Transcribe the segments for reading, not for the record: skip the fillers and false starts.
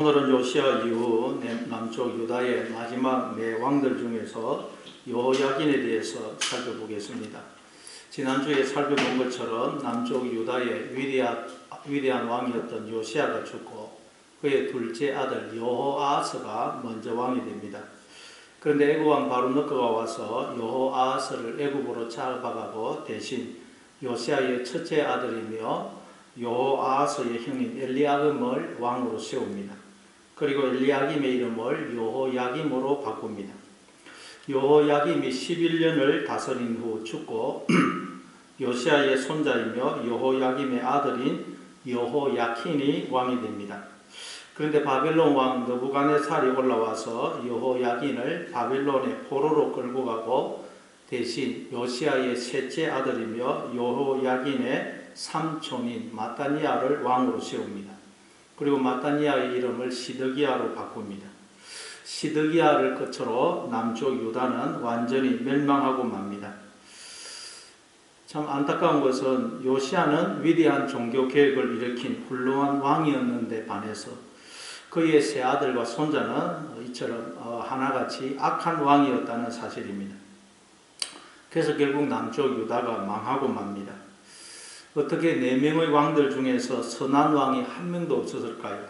오늘은 요시야 이후 남쪽 유다의 마지막 네 왕들 중에서 여호야긴에 대해서 살펴보겠습니다. 지난주에 살펴본 것처럼 남쪽 유다의 위대한 왕이었던 요시야가 죽고 그의 둘째 아들 여호아하스가 먼저 왕이 됩니다. 그런데 애굽왕 바로느크가 와서 여호아하스를 애굽으로 잡아가고 대신 요시야의 첫째 아들이며 여호아하스의 형인 엘리야김을 왕으로 세웁니다. 그리고 엘리야김의 이름을 여호야김으로 바꿉니다. 여호야김이 11년을 다스린 후 죽고 요시야의 손자이며 여호야김의 아들인 여호야킨이 왕이 됩니다. 그런데 바벨론 왕 느부갓네살이 올라와서 여호야긴을 바벨론의 포로로 끌고 가고 대신 요시야의 셋째 아들이며 여호야긴의 삼촌인 마따니아를 왕으로 세웁니다. 그리고 마따니아의 이름을 시드기야로 바꿉니다. 시드기야를 끝으로 남쪽 유다는 완전히 멸망하고 맙니다. 참 안타까운 것은 요시야는 위대한 종교 개혁을 일으킨 훌륭한 왕이었는데 반해서 그의 세 아들과 손자는 이처럼 하나같이 악한 왕이었다는 사실입니다. 그래서 결국 남쪽 유다가 망하고 맙니다. 어떻게 4명의 왕들 중에서 선한 왕이 한 명도 없었을까요?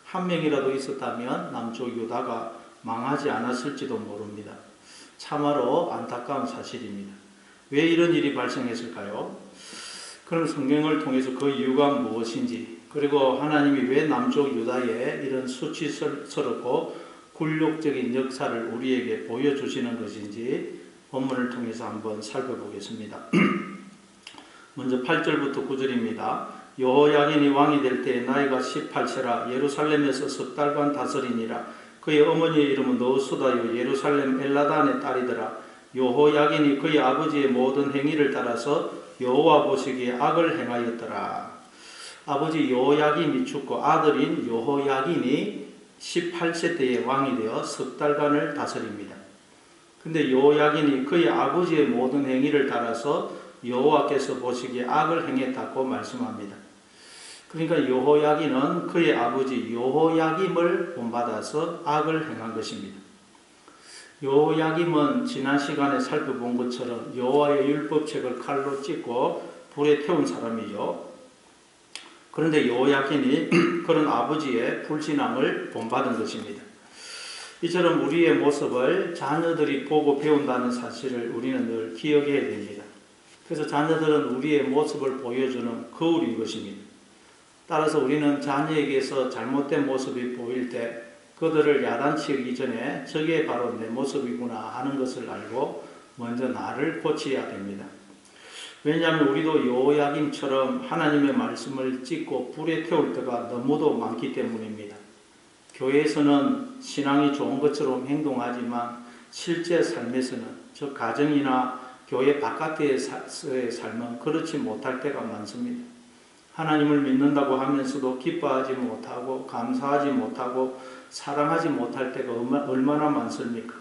한 명이라도 있었다면 남쪽 유다가 망하지 않았을지도 모릅니다. 참으로 안타까운 사실입니다. 왜 이런 일이 발생했을까요? 그럼 성경을 통해서 그 이유가 무엇인지, 그리고 하나님이 왜 남쪽 유다에 이런 수치스럽고 굴욕적인 역사를 우리에게 보여주시는 것인지 본문을 통해서 한번 살펴보겠습니다. 먼저 8절부터 9절입니다. 여호야긴이 왕이 될 때에 나이가 18세라 예루살렘에서 석 달간 다스리니라. 그의 어머니의 이름은 너수다요 예루살렘 엘라단의 딸이더라. 여호야긴이 그의 아버지의 모든 행위를 따라서 여호와 보시기에 악을 행하였더라. 아버지 여호야김이 죽고 아들인 여호야긴이 18세 때에 왕이 되어 석 달간을 다스립니다. 근데 여호야긴이 그의 아버지의 모든 행위를 따라서 여호와께서 보시기에 악을 행했다고 말씀합니다. 그러니까 여호야긴은 그의 아버지 여호야김을 본받아서 악을 행한 것입니다. 여호야김은 지난 시간에 살펴본 것처럼 여호와의 율법책을 칼로 찢고 불에 태운 사람이죠. 그런데 여호야긴이 그런 아버지의 불신앙을 본받은 것입니다. 이처럼 우리의 모습을 자녀들이 보고 배운다는 사실을 우리는 늘 기억해야 됩니다. 그래서 자녀들은 우리의 모습을 보여주는 거울인 것입니다. 따라서 우리는 자녀에게서 잘못된 모습이 보일 때 그들을 야단치기 전에 저게 바로 내 모습이구나 하는 것을 알고 먼저 나를 고쳐야 됩니다. 왜냐하면 우리도 여호야김처럼 하나님의 말씀을 찢고 불에 태울 때가 너무도 많기 때문입니다. 교회에서는 신앙이 좋은 것처럼 행동하지만 실제 삶에서는 저 가정이나 교회 바깥의 삶은 그렇지 못할 때가 많습니다. 하나님을 믿는다고 하면서도 기뻐하지 못하고 감사하지 못하고 사랑하지 못할 때가 얼마나 많습니까?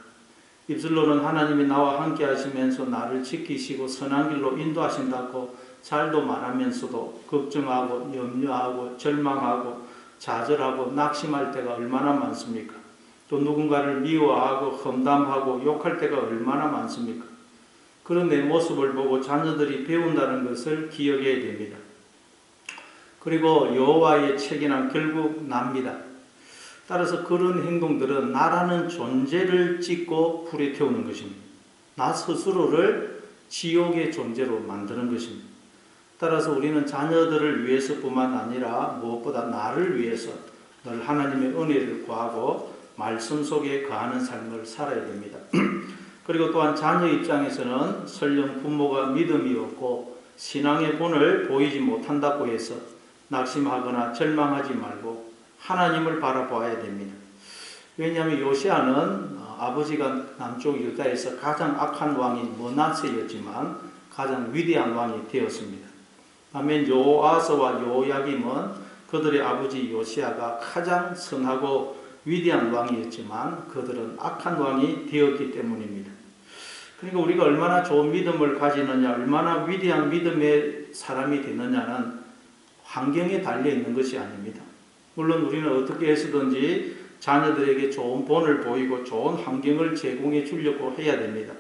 입술로는 하나님이 나와 함께 하시면서 나를 지키시고 선한 길로 인도하신다고 잘도 말하면서도 걱정하고 염려하고 절망하고 좌절하고 낙심할 때가 얼마나 많습니까? 또 누군가를 미워하고 험담하고 욕할 때가 얼마나 많습니까? 그런 내 모습을 보고 자녀들이 배운다는 것을 기억해야 됩니다. 그리고 여호와의 책임은 결국 납니다. 따라서 그런 행동들은 나라는 존재를 찢고 불에 태우는 것입니다. 나 스스로를 지옥의 존재로 만드는 것입니다. 따라서 우리는 자녀들을 위해서뿐만 아니라 무엇보다 나를 위해서 늘 하나님의 은혜를 구하고 말씀 속에 거하는 삶을 살아야 됩니다. 그리고 또한 자녀 입장에서는 설령 부모가 믿음이 없고 신앙의 본을 보이지 못한다고 해서 낙심하거나 절망하지 말고 하나님을 바라보아야 됩니다. 왜냐하면 요시야는 아버지가 남쪽 유다에서 가장 악한 왕인 므낫세였지만 가장 위대한 왕이 되었습니다. 반면 여호아스와 여호야김은 그들의 아버지 요시야가 가장 선하고 위대한 왕이었지만 그들은 악한 왕이 되었기 때문입니다. 그러니까 우리가 얼마나 좋은 믿음을 가지느냐, 얼마나 위대한 믿음의 사람이 되느냐는 환경에 달려 있는 것이 아닙니다. 물론 우리는 어떻게 해서든지 자녀들에게 좋은 본을 보이고 좋은 환경을 제공해 주려고 해야 됩니다.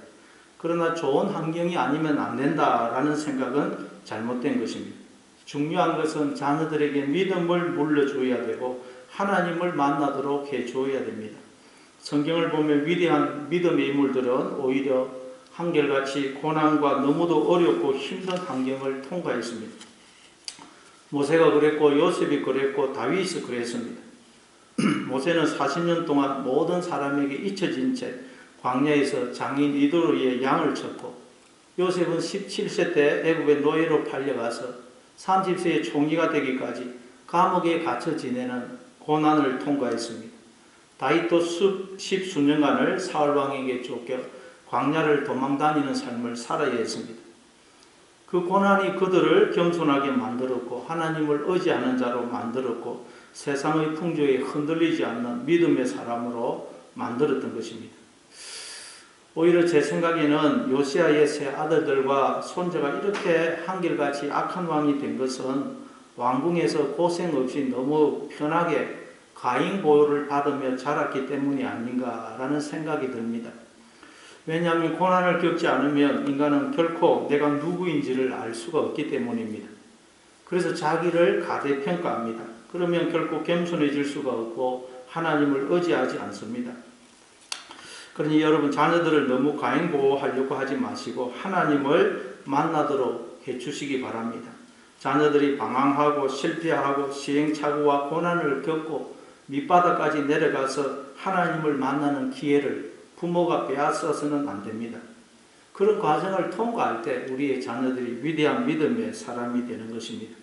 그러나 좋은 환경이 아니면 안 된다라는 생각은 잘못된 것입니다. 중요한 것은 자녀들에게 믿음을 물려줘야 되고 하나님을 만나도록 해줘야 됩니다. 성경을 보면 위대한 믿음의 인물들은 오히려 한결같이 고난과 너무도 어렵고 힘든 환경을 통과했습니다. 모세가 그랬고 요셉이 그랬고 다윗이 그랬습니다. 모세는 40년 동안 모든 사람에게 잊혀진 채 광야에서 장인 이도르의 양을 쳤고, 요셉은 17세 때 애굽의 노예로 팔려가서 30세의 총리가 되기까지 감옥에 갇혀 지내는 고난을 통과했습니다. 다윗도 십수년간을 사울 왕에게 쫓겨 광야를 도망다니는 삶을 살아야 했습니다. 그 고난이 그들을 겸손하게 만들었고 하나님을 의지하는 자로 만들었고 세상의 풍조에 흔들리지 않는 믿음의 사람으로 만들었던 것입니다. 오히려 제 생각에는 요시아의 세 아들들과 손자가 이렇게 한결같이 악한 왕이 된 것은 왕궁에서 고생 없이 너무 편하게 가인 보호를 받으며 자랐기 때문이 아닌가라는 생각이 듭니다. 왜냐하면 고난을 겪지 않으면 인간은 결코 내가 누구인지를 알 수가 없기 때문입니다. 그래서 자기를 가대평가합니다. 그러면 결코 겸손해질 수가 없고 하나님을 의지하지 않습니다. 그러니 여러분 자녀들을 너무 과잉보호하려고 하지 마시고 하나님을 만나도록 해주시기 바랍니다. 자녀들이 방황하고 실패하고 시행착오와 고난을 겪고 밑바닥까지 내려가서 하나님을 만나는 기회를 부모가 빼앗아서는 안 됩니다. 그런 과정을 통과할 때 우리의 자녀들이 위대한 믿음의 사람이 되는 것입니다.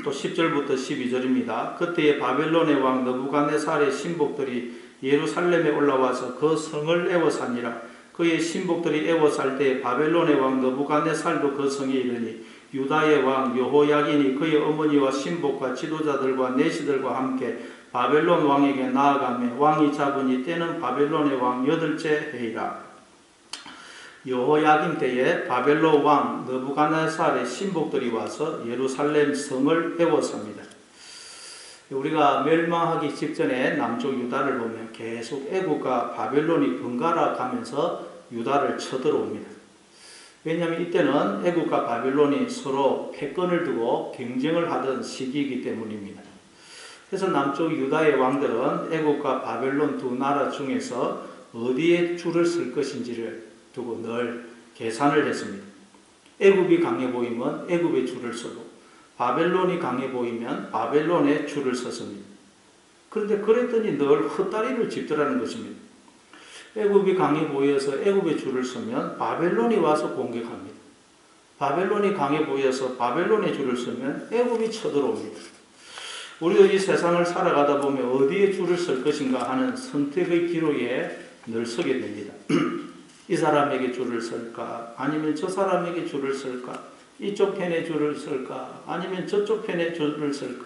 또 10절부터 12절입니다. 그때의 바벨론의 왕 느부갓네살의 신복들이 예루살렘에 올라와서 그 성을 애워사니라. 그의 신복들이 애워살 때 바벨론의 왕 느부갓네살도 그 성에 이르니 유다의 왕 여호야긴이 그의 어머니와 신복과 지도자들과 내시들과 함께 바벨론 왕에게 나아가며 왕이 잡으니 때는 바벨론의 왕 8째 해이라. 여호야긴 때에 바벨론 왕 느부갓네살의 신복들이 와서 예루살렘 성을 애워쌉니다. 우리가 멸망하기 직전에 남쪽 유다를 보면 계속 애굽과 바벨론이 번갈아 가면서 유다를 쳐들어옵니다. 왜냐하면 이때는 애굽과 바벨론이 서로 패권을 두고 경쟁을 하던 시기이기 때문입니다. 그래서 남쪽 유다의 왕들은 애굽과 바벨론 두 나라 중에서 어디에 줄을 쓸 것인지를 두고 늘 계산을 했습니다. 애굽이 강해 보이면 애굽에 줄을 서고 바벨론이 강해 보이면 바벨론에 줄을 섰습니다. 그런데 그랬더니 늘 헛다리를 짚더라는 것입니다. 애굽이 강해 보여서 애굽에 줄을 서면 바벨론이 와서 공격합니다. 바벨론이 강해 보여서 바벨론에 줄을 서면 애굽이 쳐들어옵니다. 우리도 이 세상을 살아가다 보면 어디에 줄을 쓸 것인가 하는 선택의 기로에 늘 서게 됩니다. 이 사람에게 줄을 쓸까? 아니면 저 사람에게 줄을 쓸까? 이쪽 편에 줄을 쓸까? 아니면 저쪽 편에 줄을 쓸까?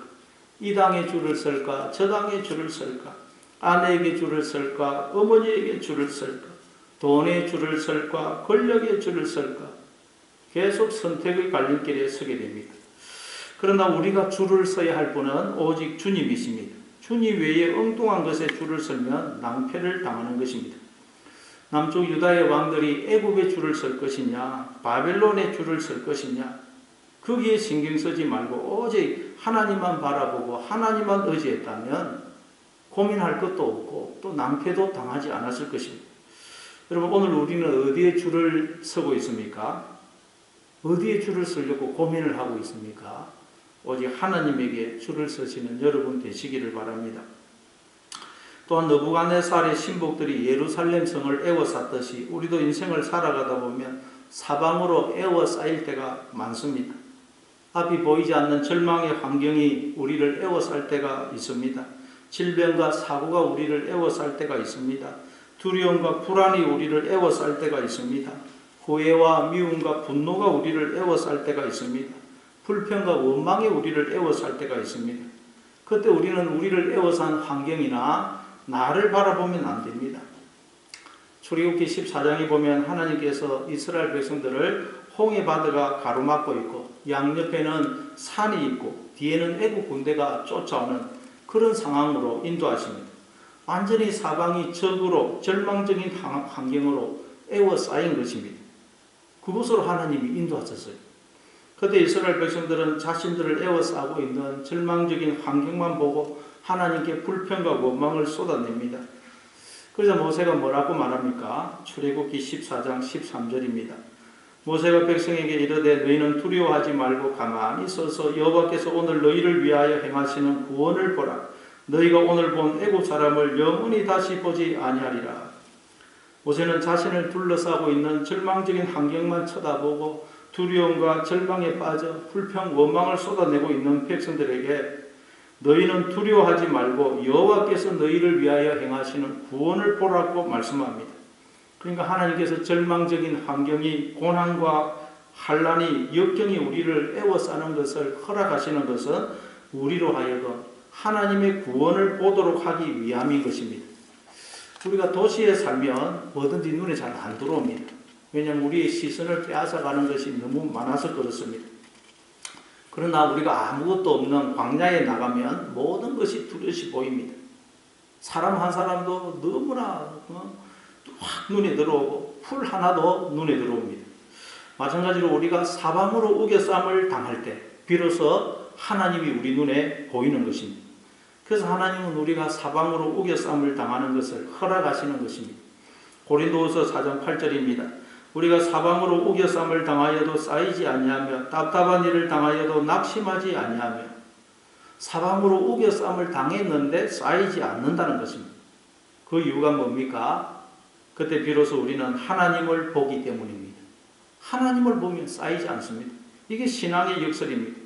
이 당에 줄을 쓸까? 저 당에 줄을 쓸까? 아내에게 줄을 쓸까? 어머니에게 줄을 쓸까? 돈에 줄을 쓸까? 권력에 줄을 쓸까? 계속 선택의 갈림길에 서게 됩니다. 그러나 우리가 줄을 서야 할 분은 오직 주님이십니다. 주님 외에 엉뚱한 것에 줄을 설면 낭패를 당하는 것입니다. 남쪽 유다의 왕들이 애굽에 줄을 쓸 것이냐, 바벨론에 줄을 쓸 것이냐, 거기에 신경 쓰지 말고 오직 하나님만 바라보고 하나님만 의지했다면 고민할 것도 없고 또 낭패도 당하지 않았을 것입니다. 여러분 오늘 우리는 어디에 줄을 서고 있습니까? 어디에 줄을 서려고 고민을 하고 있습니까? 오직 하나님에게 줄을 서시는 여러분 되시기를 바랍니다. 또한 느부갓네살의 신복들이 예루살렘 성을 애워쌌듯이 우리도 인생을 살아가다 보면 사방으로 애워싸일 때가 많습니다. 앞이 보이지 않는 절망의 환경이 우리를 애워쌀 때가 있습니다. 질병과 사고가 우리를 애워쌀 때가 있습니다. 두려움과 불안이 우리를 애워쌀 때가 있습니다. 후회와 미움과 분노가 우리를 애워쌀 때가 있습니다. 불평과 원망이 우리를 애워쌀 때가 있습니다. 그때 우리는 우리를 애워싼 환경이나 나를 바라보면 안 됩니다. 출애굽기 14장에 보면 하나님께서 이스라엘 백성들을 홍해 바다가 가로막고 있고 양옆에는 산이 있고 뒤에는 애국 군대가 쫓아오는 그런 상황으로 인도하십니다. 완전히 사방이 적으로 절망적인 환경으로 에워싸인 것입니다. 그곳으로 하나님이 인도하셨어요. 그때 이스라엘 백성들은 자신들을 에워싸고 있는 절망적인 환경만 보고 하나님께 불평과 원망을 쏟아냅니다. 그래서 모세가 뭐라고 말합니까? 출애굽기 14장 13절입니다. 모세가 백성에게 이르되 너희는 두려워하지 말고 가만히 서서 여호와께서 오늘 너희를 위하여 행하시는 구원을 보라. 너희가 오늘 본 애굽 사람을 영원히 다시 보지 아니하리라. 모세는 자신을 둘러싸고 있는 절망적인 환경만 쳐다보고 두려움과 절망에 빠져 불평, 원망을 쏟아내고 있는 백성들에게 너희는 두려워하지 말고 여호와께서 너희를 위하여 행하시는 구원을 보라고 말씀합니다. 그러니까 하나님께서 절망적인 환경이, 고난과 환난이, 역경이 우리를 에워싸는 것을 허락하시는 것은 우리로 하여금 하나님의 구원을 보도록 하기 위함인 것입니다. 우리가 도시에 살면 뭐든지 눈에 잘 안 들어옵니다. 왜냐하면 우리의 시선을 빼앗아가는 것이 너무 많아서 그렇습니다. 그러나 우리가 아무것도 없는 광야에 나가면 모든 것이 뚜렷이 보입니다. 사람 한 사람도 너무나 확 눈에 들어오고 풀 하나도 눈에 들어옵니다. 마찬가지로 우리가 사방으로 우겨쌈을 당할 때 비로소 하나님이 우리 눈에 보이는 것입니다. 그래서 하나님은 우리가 사방으로 우겨쌈을 당하는 것을 허락하시는 것입니다. 고린도후서 4장 8절입니다. 우리가 사방으로 우겨쌈을 당하여도 쌓이지 아니하며 답답한 일을 당하여도 낙심하지 아니하며, 사방으로 우겨쌈을 당했는데 쌓이지 않는다는 것입니다. 그 이유가 뭡니까? 그때 비로소 우리는 하나님을 보기 때문입니다. 하나님을 보면 쌓이지 않습니다. 이게 신앙의 역설입니다.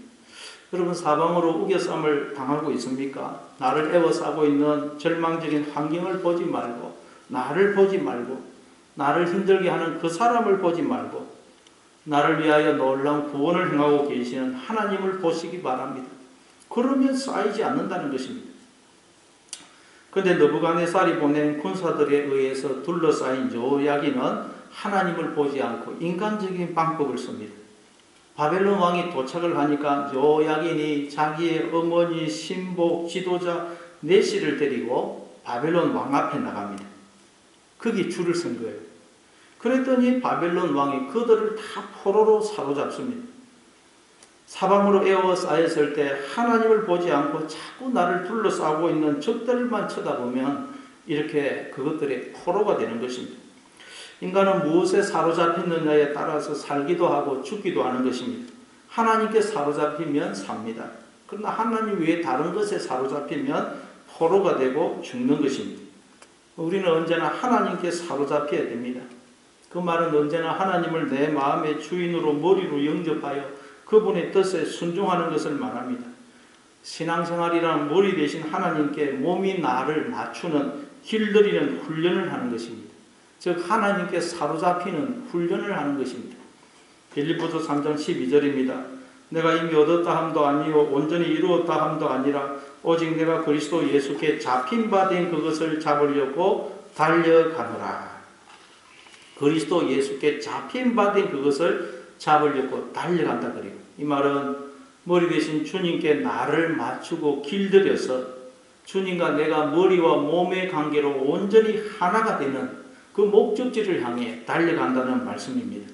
여러분, 사방으로 우겨쌈을 당하고 있습니까? 나를 에워싸고 있는 절망적인 환경을 보지 말고, 나를 보지 말고, 나를 힘들게 하는 그 사람을 보지 말고 나를 위하여 놀라운 구원을 행하고 계시는 하나님을 보시기 바랍니다. 그러면 쌓이지 않는다는 것입니다. 그런데 느부갓네살이 보낸 군사들에 의해서 둘러싸인 여호야긴은 하나님을 보지 않고 인간적인 방법을 씁니다. 바벨론 왕이 도착을 하니까 여호야긴이 자기의 어머니, 신복, 지도자 네시를 데리고 바벨론 왕 앞에 나갑니다. 거기 줄을 선 거예요. 그랬더니 바벨론 왕이 그들을 다 포로로 사로잡습니다. 사방으로 에워싸였을 때 하나님을 보지 않고 자꾸 나를 둘러싸고 있는 적들만 쳐다보면 이렇게 그것들의 포로가 되는 것입니다. 인간은 무엇에 사로잡혔느냐에 따라서 살기도 하고 죽기도 하는 것입니다. 하나님께 사로잡히면 삽니다. 그러나 하나님 외에 다른 것에 사로잡히면 포로가 되고 죽는 것입니다. 우리는 언제나 하나님께 사로잡혀야 됩니다. 그 말은 언제나 하나님을 내 마음의 주인으로 머리로 영접하여 그분의 뜻에 순종하는 것을 말합니다. 신앙생활이란 머리 대신 하나님께 몸이 나를 낮추는, 길들이는 훈련을 하는 것입니다. 즉 하나님께 사로잡히는 훈련을 하는 것입니다. 빌립보서 3장 12절입니다. 내가 이미 얻었다 함도 아니요 온전히 이루었다 함도 아니라 오직 내가 그리스도 예수께 잡힌 바 된 그것을 잡으려고 달려가노라. 그리스도 예수께 잡힌 바 된 그것을 잡으려고 달려간다 그래요. 이 말은 머리 대신 주님께 나를 맞추고 길들여서 주님과 내가 머리와 몸의 관계로 온전히 하나가 되는 그 목적지를 향해 달려간다는 말씀입니다.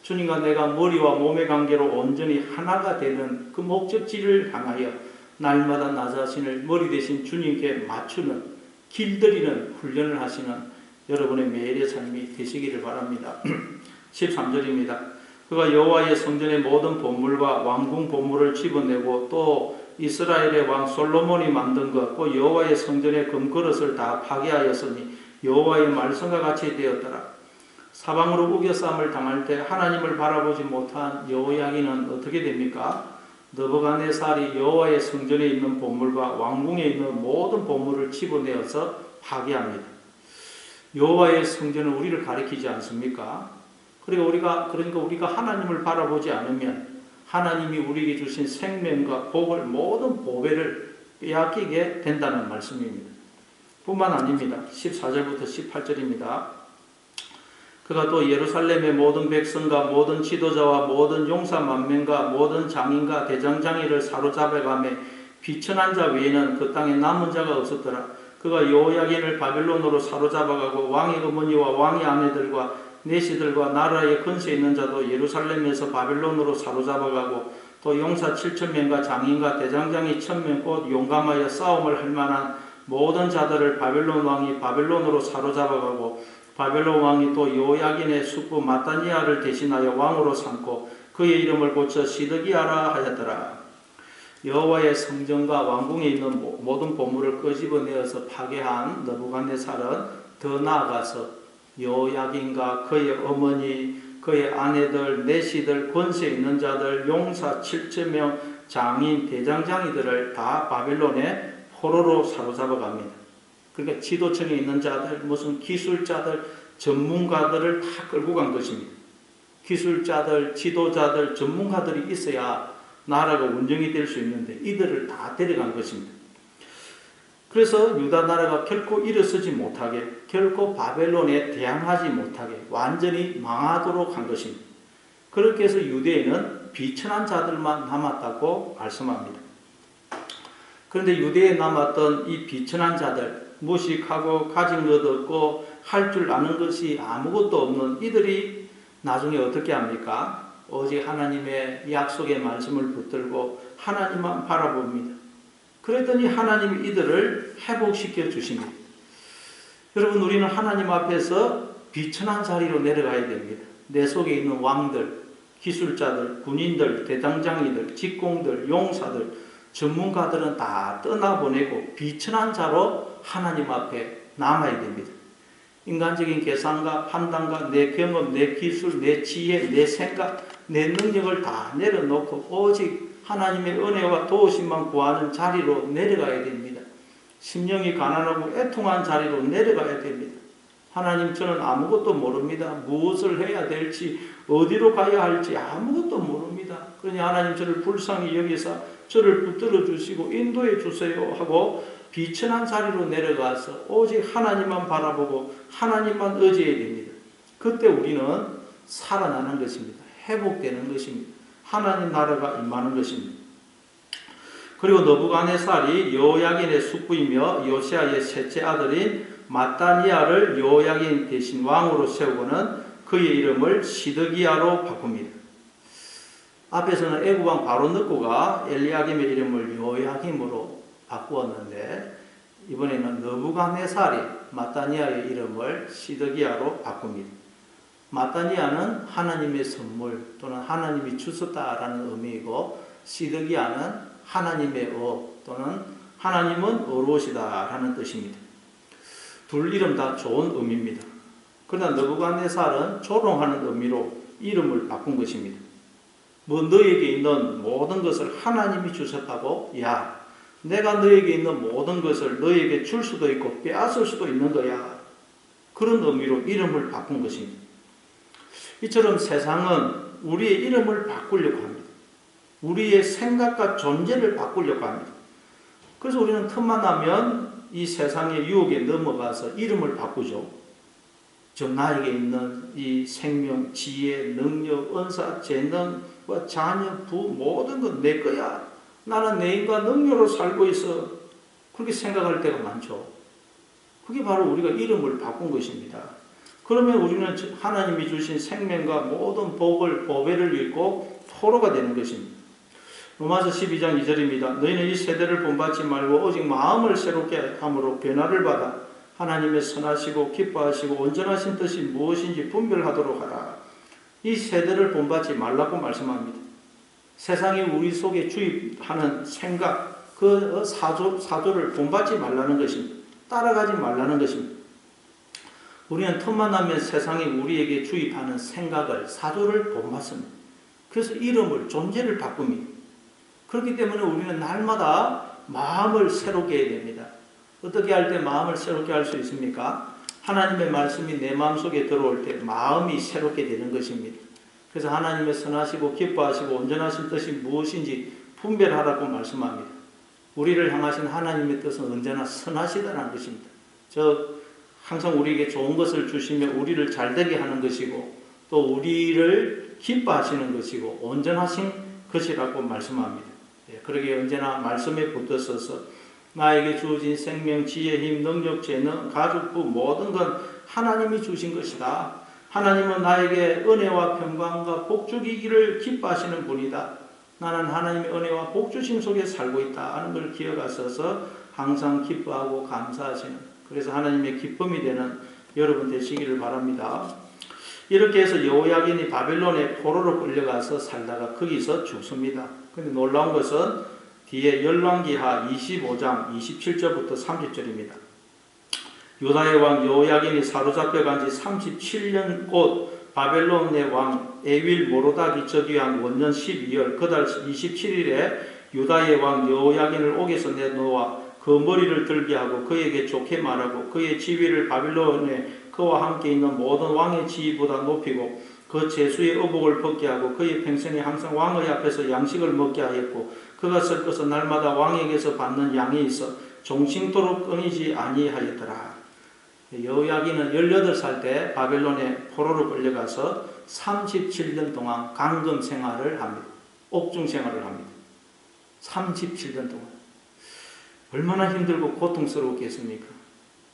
주님과 내가 머리와 몸의 관계로 온전히 하나가 되는 그 목적지를 향하여 날마다 나 자신을 머리 대신 주님께 맞추는, 길들이는 훈련을 하시는 여러분의 매일의 삶이 되시기를 바랍니다. 13절입니다. 그가 여호와의 성전의 모든 보물과 왕궁 보물을 집어내고 또 이스라엘의 왕 솔로몬이 만든 것, 그 여호와의 성전의 금그릇을 다 파괴하였으니 여호와의 말씀과 같이 되었더라. 사방으로 우겨쌈을 당할 때 하나님을 바라보지 못한 여호야긴은 어떻게 됩니까? 느부갓네살이 여호와의 성전에 있는 보물과 왕궁에 있는 모든 보물을 집어내어서 파괴합니다. 여호와의 성전은 우리를 가리키지 않습니까? 그러니까 우리가 하나님을 바라보지 않으면 하나님이 우리에게 주신 생명과 복을, 모든 보배를 빼앗기게 된다는 말씀입니다. 뿐만 아닙니다. 14절부터 18절입니다. 그가 또 예루살렘의 모든 백성과 모든 지도자와 모든 용사 만명과 모든 장인과 대장장이를 사로잡아가며 비천한 자 외에는 그 땅에 남은 자가 없었더라. 그가 여호야긴을 바벨론으로 사로잡아가고 왕의 어머니와 왕의 아내들과 내시들과 나라의 근세에 있는 자도 예루살렘에서 바벨론으로 사로잡아가고 또 용사 7,000명과 장인과 대장장이 1,000명 곧 용감하여 싸움을 할 만한 모든 자들을 바벨론 왕이 바벨론으로 사로잡아가고 바벨론 왕이 또 여호야긴의 숙부 마따니아를 대신하여 왕으로 삼고 그의 이름을 고쳐 시드기야라 하였더라. 여호와의 성전과 왕궁에 있는 모든 보물을 끄집어내어서 파괴한 느부갓네살은 더 나아가서 여호야긴과 그의 어머니, 그의 아내들, 내시들, 권세 있는 자들, 용사 7,000명, 장인, 대장장이들을 다 바벨론에 포로로 사로잡아 갑니다. 그러니까 지도층에 있는 자들, 무슨 기술자들, 전문가들을 다 끌고 간 것입니다. 기술자들, 지도자들, 전문가들이 있어야 나라가 운영이 될 수 있는데 이들을 다 데려간 것입니다. 그래서 유다 나라가 결코 일어서지 못하게, 결코 바벨론에 대항하지 못하게 완전히 망하도록 한 것입니다. 그렇게 해서 유대에는 비천한 자들만 남았다고 말씀합니다. 그런데 유대에 남았던 이 비천한 자들, 무식하고 가진 것 없고 할 줄 아는 것이 아무것도 없는 이들이 나중에 어떻게 합니까? 오직 하나님의 약속의 말씀을 붙들고 하나님만 바라봅니다. 그랬더니 하나님이 이들을 회복시켜 주십니다. 여러분, 우리는 하나님 앞에서 비천한 자리로 내려가야 됩니다. 내 속에 있는 왕들, 기술자들, 군인들, 대장장이들, 직공들, 용사들, 전문가들은 다 떠나보내고 비천한 자로 하나님 앞에 남아야 됩니다. 인간적인 계산과 판단과 내 경험, 내 기술, 내 지혜, 내 생각, 내 능력을 다 내려놓고 오직 하나님의 은혜와 도우심만 구하는 자리로 내려가야 됩니다. 심령이 가난하고 애통한 자리로 내려가야 됩니다. 하나님, 저는 아무것도 모릅니다. 무엇을 해야 될지, 어디로 가야 할지 아무것도 모릅니다. 그러니 하나님, 저를 불쌍히 여기사 저를 붙들어 주시고 인도해 주세요 하고 비천한 자리로 내려가서 오직 하나님만 바라보고 하나님만 의지해야 됩니다. 그때 우리는 살아나는 것입니다. 회복되는 것입니다. 하나님 나라가 임하는 것입니다. 그리고 느부갓네살이 여호야긴의 숙부이며 요시야의 셋째 아들인 마따니아를 여호야긴 대신 왕으로 세우고는 그의 이름을 시드기야로 바꿉니다. 앞에서는 애국왕 바로느고가 엘리야김의 이름을 여호야김으로 바꾸었는데 이번에는 느부갓네살이 마따니아의 이름을 시드기야로 바꿉니다. 마따니아는 하나님의 선물 또는 하나님이 주셨다라는 의미이고 시드기야는 하나님의 또는 하나님은 어로시다라는 뜻입니다. 둘 이름 다 좋은 의미입니다. 그러나 느부갓네살은 조롱하는 의미로 이름을 바꾼 것입니다. 너에게 있는 모든 것을 하나님이 주셨다고? 야, 내가 너에게 있는 모든 것을 너에게 줄 수도 있고 빼앗을 수도 있는 거야. 그런 의미로 이름을 바꾼 것입니다. 이처럼 세상은 우리의 이름을 바꾸려고 합니다. 우리의 생각과 존재를 바꾸려고 합니다. 그래서 우리는 틈만 나면 이 세상의 유혹에 넘어가서 이름을 바꾸죠. 나에게 있는 이 생명, 지혜, 능력, 은사, 재능, 자녀, 부 모든 건 내 거야. 나는 내 인과 능력으로 살고 있어. 그렇게 생각할 때가 많죠. 그게 바로 우리가 이름을 바꾼 것입니다. 그러면 우리는 하나님이 주신 생명과 모든 복을, 보배를 잃고 포로가 되는 것입니다. 로마서 12장 2절입니다. 너희는 이 세대를 본받지 말고 오직 마음을 새롭게 함으로 변화를 받아 하나님의 선하시고 기뻐하시고 온전하신 뜻이 무엇인지 분별하도록 하라. 이 세대를 본받지 말라고 말씀합니다. 세상이 우리 속에 주입하는 생각, 그 사조를 본받지 말라는 것입니다. 따라가지 말라는 것입니다. 우리는 틈만 나면 세상이 우리에게 주입하는 생각을, 사조를 본받습니다. 그래서 이름을, 존재를 바꿉니다. 그렇기 때문에 우리는 날마다 마음을 새롭게 해야 됩니다. 어떻게 할 때 마음을 새롭게 할 수 있습니까? 하나님의 말씀이 내 마음속에 들어올 때 마음이 새롭게 되는 것입니다. 그래서 하나님의 선하시고 기뻐하시고 온전하신 뜻이 무엇인지 분별하라고 말씀합니다. 우리를 향하신 하나님의 뜻은 언제나 선하시다는 것입니다. 항상 우리에게 좋은 것을 주시며 우리를 잘되게 하는 것이고 또 우리를 기뻐하시는 것이고 온전하신 것이라고 말씀합니다. 그러게 언제나 말씀에 붙었어서 나에게 주어진 생명, 지혜, 힘, 능력, 재능, 가족부 모든 건 하나님이 주신 것이다. 하나님은 나에게 은혜와 평강과 복주기기를 기뻐하시는 분이다. 나는 하나님의 은혜와 복주심 속에 살고 있다 하는 걸 기억하셔서 항상 기뻐하고 감사하시는, 그래서 하나님의 기쁨이 되는 여러분 되시기를 바랍니다. 이렇게 해서 여호야긴이 바벨론의 포로로 끌려가서 살다가 거기서 죽습니다. 근데 놀라운 것은 뒤에 열왕기하 25장 27절부터 30절입니다. 유다의 왕 여호야긴이 사로잡혀간 지 37년 곧 바벨론의 왕 에윌 모로닥이 즉위한 원년 12월 그달 27일에 유다의 왕 여호야긴을 옥에서 내놓아 그 머리를 들게 하고 그에게 좋게 말하고 그의 지위를 바벨론에 그와 함께 있는 모든 왕의 지위보다 높이고 그 제수의 의복을 벗게 하고 그의 평생에 항상 왕의 앞에서 양식을 먹게 하였고 그가 쓸 것은 날마다 왕에게서 받는 양이 있어 종신토록 끊이지 아니하였더라. 여호야긴은 18살 때 바벨론에 포로로 끌려가서 37년 동안 강금 생활을 합니다. 옥중 생활을 합니다. 37년 동안. 얼마나 힘들고 고통스러웠겠습니까?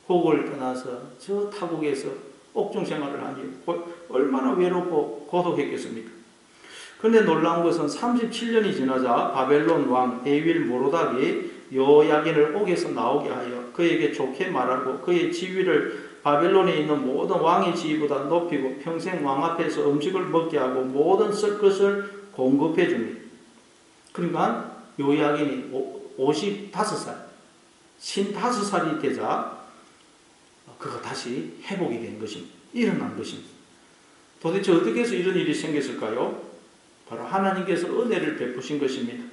혹을 떠나서 저 타국에서 옥중 생활을 하니 얼마나 외롭고 고독했겠습니까? 그런데 놀라운 것은 37년이 지나자 바벨론 왕 에윌 모로닥이 여호야긴을 옥에서 나오게 하여 그에게 좋게 말하고 그의 지위를 바벨론에 있는 모든 왕의 지위보다 높이고 평생 왕 앞에서 음식을 먹게 하고 모든 쓸 것을 공급해 줍니다. 그러니까 여호야긴이 55살 55살이 되자 그가 다시 회복이 된 것입니다. 일어난 것입니다. 도대체 어떻게 해서 이런 일이 생겼을까요? 바로 하나님께서 은혜를 베푸신 것입니다.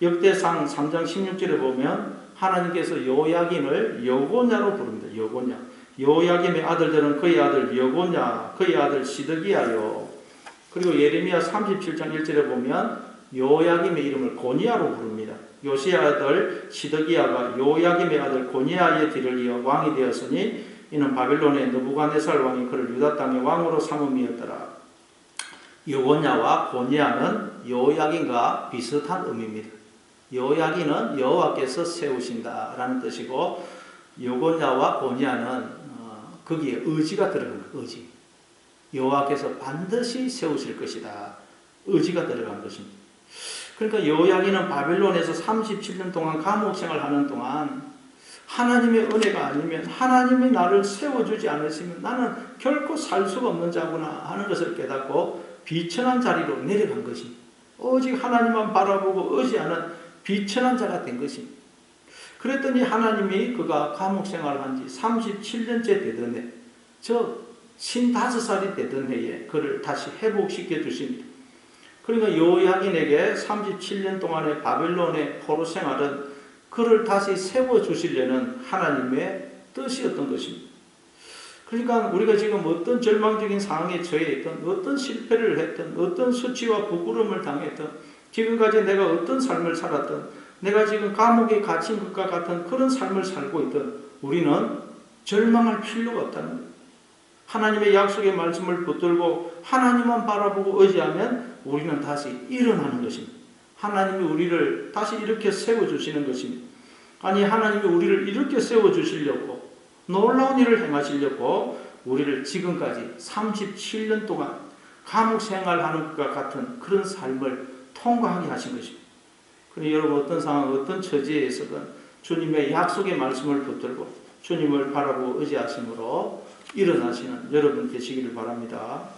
역대상 3장 16절에 보면 하나님께서 여호야긴을 여고냐로 부릅니다. 여고냐. 여호야김의 아들들은 그의 아들 여고냐, 그의 아들 시드기야요. 그리고 예레미야 37장 1절에 보면 여호야김의 이름을 고니야로 부릅니다. 요시야 아들 시드기야가 여호야김의 아들 고니야의 뒤를 이어 왕이 되었으니 이는 바벨론의 느부갓네살 왕이 그를 유다 땅의 왕으로 삼음이었더라. 여고냐와 고니야는 여호야긴과 비슷한 의미입니다. 여호야긴은 여호와께서 세우신다라는 뜻이고 여고냐와 고니야는 거기에 의지가 들어간 거예요. 의지. 여호와께서 반드시 세우실 것이다. 의지가 들어간 것입니다. 그러니까 여호야긴은 바벨론에서 37년 동안 감옥 생활하는 동안 하나님의 은혜가 아니면 하나님이 나를 세워주지 않으시면 나는 결코 살 수가 없는 자구나 하는 것을 깨닫고 비천한 자리로 내려간 것입니다. 오직 하나님만 바라보고 의지하는 비천한 자가 된 것입니다. 그랬더니 하나님이 그가 감옥 생활을 한 지 37년째 되던 해, 저 55살이 되던 해에 그를 다시 회복시켜 주십니다. 그러니까 여호야긴에게 37년 동안의 바벨론의 포로 생활은 그를 다시 세워주시려는 하나님의 뜻이었던 것입니다. 그러니까 우리가 지금 어떤 절망적인 상황에 처해 있던, 어떤 실패를 했던, 어떤 수치와 부끄러움을 당했던, 지금까지 내가 어떤 삶을 살았던, 내가 지금 감옥에 갇힌 것과 같은 그런 삶을 살고 있던 우리는 절망할 필요가 없다는 거예요. 하나님의 약속의 말씀을 붙들고 하나님만 바라보고 의지하면 우리는 다시 일어나는 것입니다. 하나님이 우리를 다시 이렇게 세워주시는 것입니다. 아니 하나님이 우리를 이렇게 세워주시려고 놀라운 일을 행하시려고 우리를 지금까지 37년 동안 감옥 생활하는 것과 같은 그런 삶을 통과하게 하신 것입니다. 그러니 여러분 어떤 상황, 어떤 처지에 있어든 주님의 약속의 말씀을 붙들고 주님을 바라보고 의지하심으로 일어나시는 여러분 되시기를 바랍니다.